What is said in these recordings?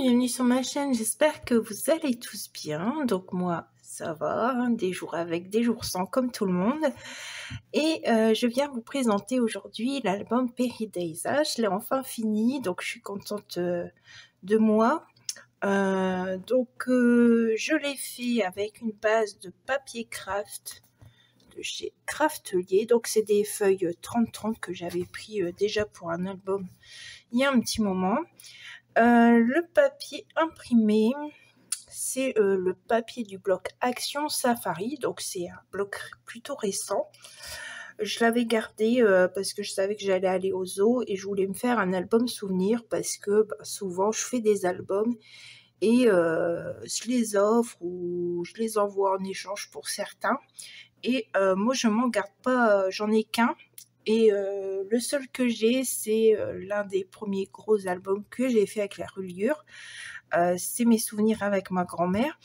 bienvenue sur ma chaîne, j'espère que vous allez tous bien. Donc moi, ça va, hein, des jours avec, des jours sans, comme tout le monde. Et je viens vous présenter aujourd'hui l'album Peridaisa. Je l'ai enfin fini, donc je suis contente de moi. Je l'ai fait avec une base de papier craft de chez Craftelier. Donc c'est des feuilles 30-30 que j'avais pris déjà pour un album il y a un petit moment. Le papier imprimé, c'est le papier du bloc Action Safari, donc c'est un bloc plutôt récent. Je l'avais gardé parce que je savais que j'allais aller au zoo et je voulais me faire un album souvenir parce que souvent je fais des albums et je les offre ou je les envoie en échange pour certains. Et moi je m'en garde pas, j'en ai qu'un. Et le seul que j'ai, c'est l'un des premiers gros albums que j'ai fait avec la reliure. C'est mes souvenirs avec ma grand-mère.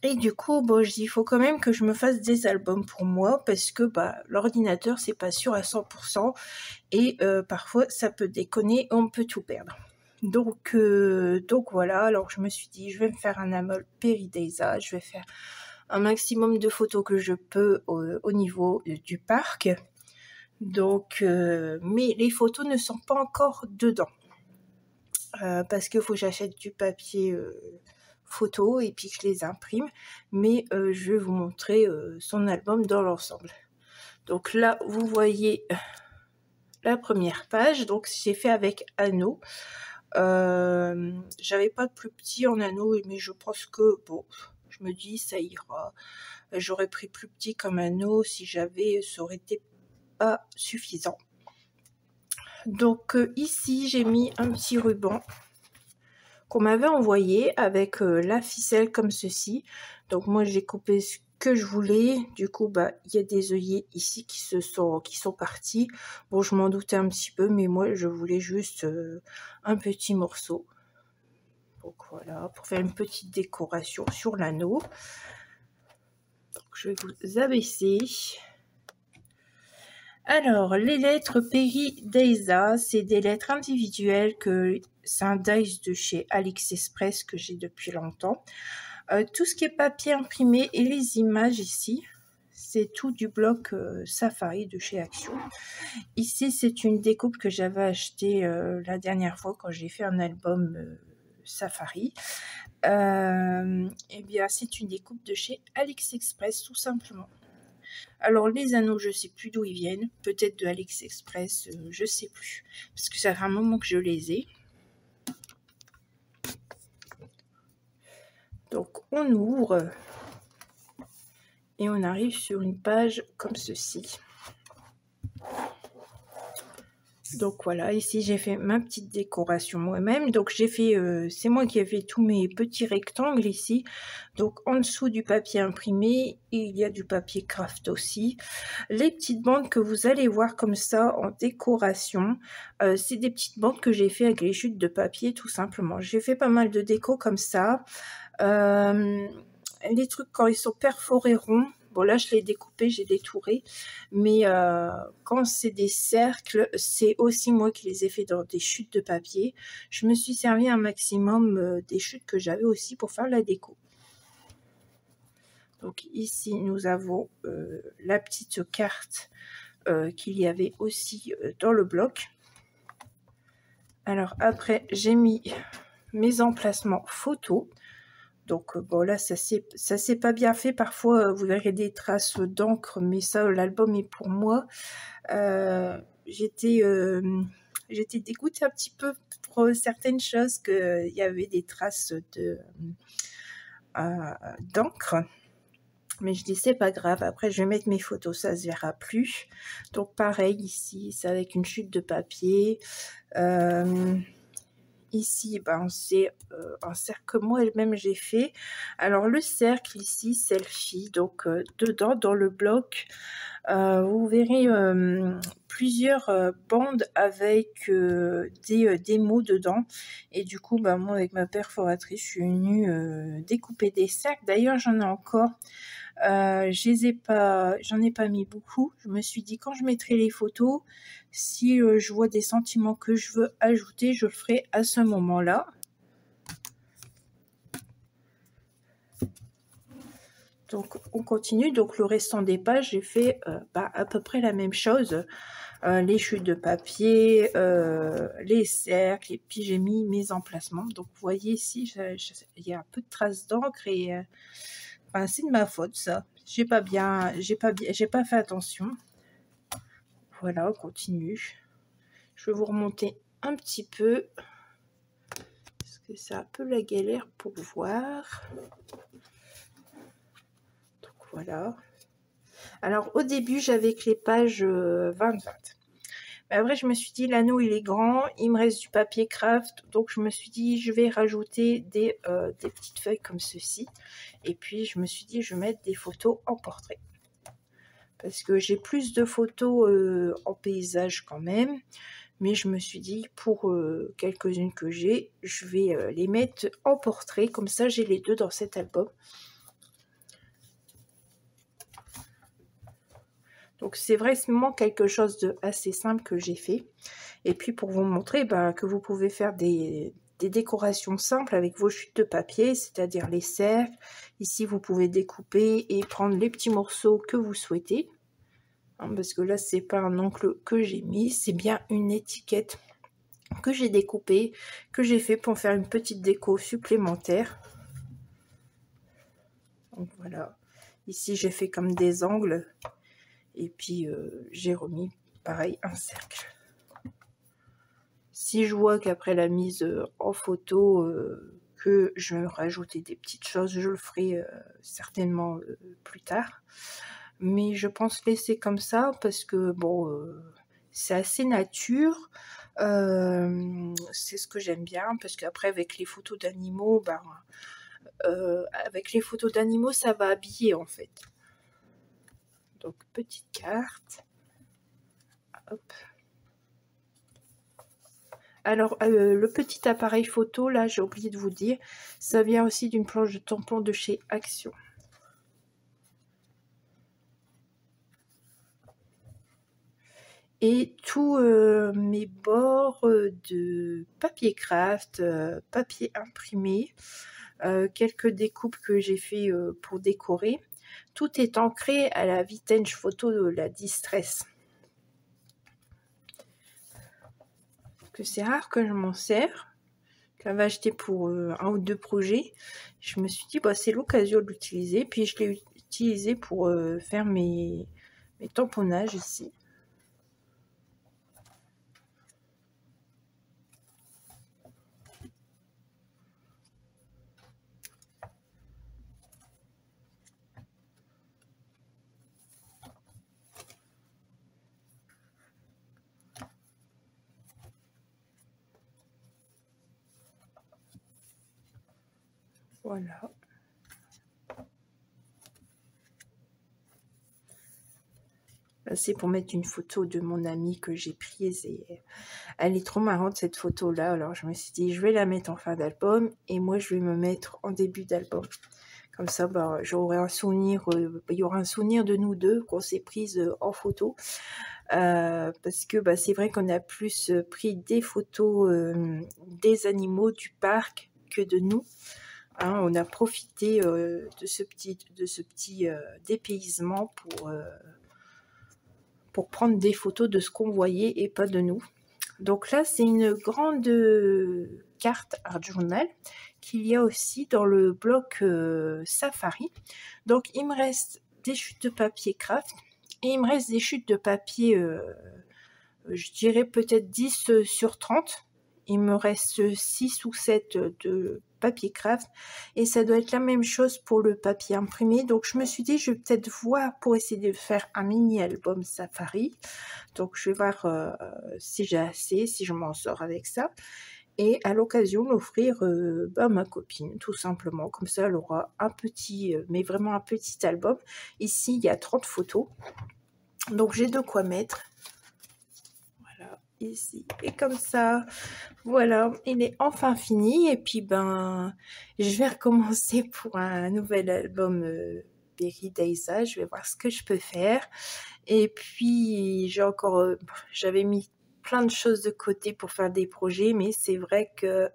Et du coup, bon, je dis, il faut quand même que je me fasse des albums pour moi parce que l'ordinateur, c'est pas sûr à 100%. Et parfois, ça peut déconner, on peut tout perdre. Donc voilà, alors je me suis dit, je vais me faire un album Peridaisa. Je vais faire un maximum de photos que je peux au niveau du parc. Donc, mais les photos ne sont pas encore dedans parce qu'il faut que j'achète du papier photo et puis que je les imprime. Mais je vais vous montrer son album dans l'ensemble. Donc là, vous voyez la première page. Donc j'ai fait avec anneau. J'avais pas de plus petit en anneau, mais je pense que bon, je me dis ça ira. J'aurais pris plus petit comme anneau si j'avais, ça aurait été pas suffisant. Donc ici j'ai mis un petit ruban qu'on m'avait envoyé avec la ficelle comme ceci. Donc moi j'ai coupé ce que je voulais. Du coup il y a des œillets ici qui sont partis. Bon, je m'en doutais un petit peu, mais moi je voulais juste un petit morceau. Donc voilà, pour faire une petite décoration sur l'anneau. Donc je vais vous abaisser. Alors, les lettres Peridaisa, c'est des lettres individuelles c'est un dice de chez AliExpress que j'ai depuis longtemps. Tout ce qui est papier imprimé et les images ici, c'est tout du bloc Safari de chez Action. Ici, c'est une découpe que j'avais achetée la dernière fois quand j'ai fait un album Safari. Eh bien, c'est une découpe de chez AliExpress, tout simplement. Alors les anneaux, je sais plus d'où ils viennent, peut-être de AliExpress, je sais plus, parce que ça fait un moment que je les ai. Donc on ouvre et on arrive sur une page comme ceci. Donc voilà, ici j'ai fait ma petite décoration moi-même. Donc j'ai fait, c'est moi qui ai fait tous mes petits rectangles ici. Donc en dessous du papier imprimé, il y a du papier craft aussi. Les petites bandes que vous allez voir comme ça en décoration, c'est des petites bandes que j'ai fait avec les chutes de papier tout simplement. J'ai fait pas mal de déco comme ça. Les trucs quand ils sont perforés ronds, bon là je l'ai découpé, j'ai détouré, mais quand c'est des cercles, c'est aussi moi qui les ai fait dans des chutes de papier. Je me suis servi un maximum des chutes que j'avais aussi pour faire la déco. Donc ici nous avons la petite carte qu'il y avait aussi dans le bloc. Alors après j'ai mis mes emplacements photos. Donc bon là ça s'est pas bien fait, parfois vous verrez des traces d'encre, mais ça l'album est pour moi. J'étais dégoûtée un petit peu pour certaines choses, qu'il y avait des traces d'encre, mais je dis c'est pas grave, après je vais mettre mes photos, ça se verra plus. Donc pareil ici, c'est avec une chute de papier. Ici, c'est un cercle que moi-même j'ai fait. Alors le cercle ici, selfie, donc dedans, dans le bloc, vous verrez plusieurs bandes avec des mots dedans. Et du coup, moi avec ma perforatrice, je suis venue découper des cercles. D'ailleurs, j'en ai encore. J'en ai pas mis beaucoup. Je me suis dit quand je mettrai les photos, si je vois des sentiments que je veux ajouter, je le ferai à ce moment-là. Donc on continue, donc le restant des pages, j'ai fait à peu près la même chose. Les chutes de papier, les cercles, et puis j'ai mis mes emplacements. Donc vous voyez ici, il y a un peu de traces d'encre et enfin, c'est de ma faute ça. J'ai pas fait attention. Voilà, on continue. Je vais vous remonter un petit peu parce que c'est un peu la galère pour voir. Donc voilà. Alors au début j'avais que les pages 20-20. Mais après je me suis dit l'anneau il est grand, il me reste du papier craft, donc je me suis dit je vais rajouter des petites feuilles comme ceci. Et puis je me suis dit je vais mettre des photos en portrait. Parce que j'ai plus de photos en paysage quand même. Mais je me suis dit pour quelques-unes que j'ai, je vais les mettre en portrait. Comme ça j'ai les deux dans cet album. Donc c'est vraiment quelque chose de assez simple que j'ai fait. Et puis pour vous montrer que vous pouvez faire des décorations simples avec vos chutes de papier, c'est-à-dire les cercles. Ici vous pouvez découper et prendre les petits morceaux que vous souhaitez. Hein, parce que là c'est pas un ongle que j'ai mis, c'est bien une étiquette que j'ai découpée, que j'ai fait pour faire une petite déco supplémentaire. Donc voilà. Ici j'ai fait comme des angles. Et puis j'ai remis pareil un cercle. Si je vois qu'après la mise en photo que je vais rajouter des petites choses, je le ferai certainement plus tard. Mais je pense laisser comme ça parce que bon, c'est assez nature. C'est ce que j'aime bien parce qu'après avec les photos d'animaux, ça va habiller en fait. Donc petite carte. Hop. Alors, le petit appareil photo, là, j'ai oublié de vous dire, ça vient aussi d'une planche de tampon de chez Action. Et tous mes bords de papier craft, papier imprimé, quelques découpes que j'ai fait pour décorer, tout est ancré à la Vintage Photo de la Distress. Que c'est rare que je m'en sers. J'avais acheté pour un ou deux projets. Je me suis dit c'est l'occasion de l'utiliser, puis je l'ai utilisé pour faire mes tamponnages ici. Voilà. C'est pour mettre une photo de mon amie que j'ai prise et elle est trop marrante cette photo là. Alors je me suis dit je vais la mettre en fin d'album et moi je vais me mettre en début d'album. Comme ça j'aurai un souvenir, il y aura un souvenir de nous deux qu'on s'est prise en photo. Parce que c'est vrai qu'on a plus pris des photos des animaux du parc que de nous. Hein, on a profité de ce petit dépaysement pour prendre des photos de ce qu'on voyait et pas de nous. Donc là, c'est une grande carte Art Journal qu'il y a aussi dans le bloc Safari. Donc il me reste des chutes de papier craft et il me reste des chutes de papier, je dirais peut-être 10 sur 30. Il me reste 6 ou 7 de papier craft et ça doit être la même chose pour le papier imprimé. Donc je me suis dit je vais peut-être voir pour essayer de faire un mini album Safari. Donc je vais voir si j'ai assez, si je m'en sors avec ça. Et à l'occasion l'offrir à ma copine tout simplement. Comme ça elle aura un petit, mais vraiment un petit album. Ici il y a 30 photos. Donc j'ai de quoi mettre. Ici et comme ça, voilà, il est enfin fini et puis je vais recommencer pour un nouvel album Berry Daisa. Je vais voir ce que je peux faire et puis j'avais mis plein de choses de côté pour faire des projets, mais c'est vrai que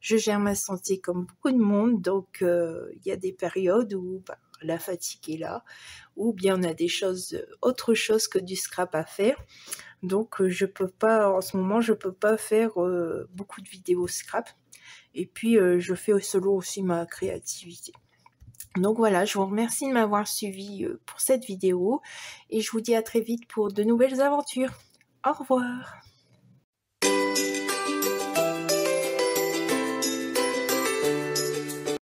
Je gère ma santé comme beaucoup de monde, donc il y a des périodes où la fatigue est là, ou bien on a des choses, autre chose que du scrap à faire. Donc je peux pas, en ce moment, je peux pas faire beaucoup de vidéos scrap. Et puis je fais selon aussi ma créativité. Donc voilà, je vous remercie de m'avoir suivi pour cette vidéo et je vous dis à très vite pour de nouvelles aventures. Au revoir.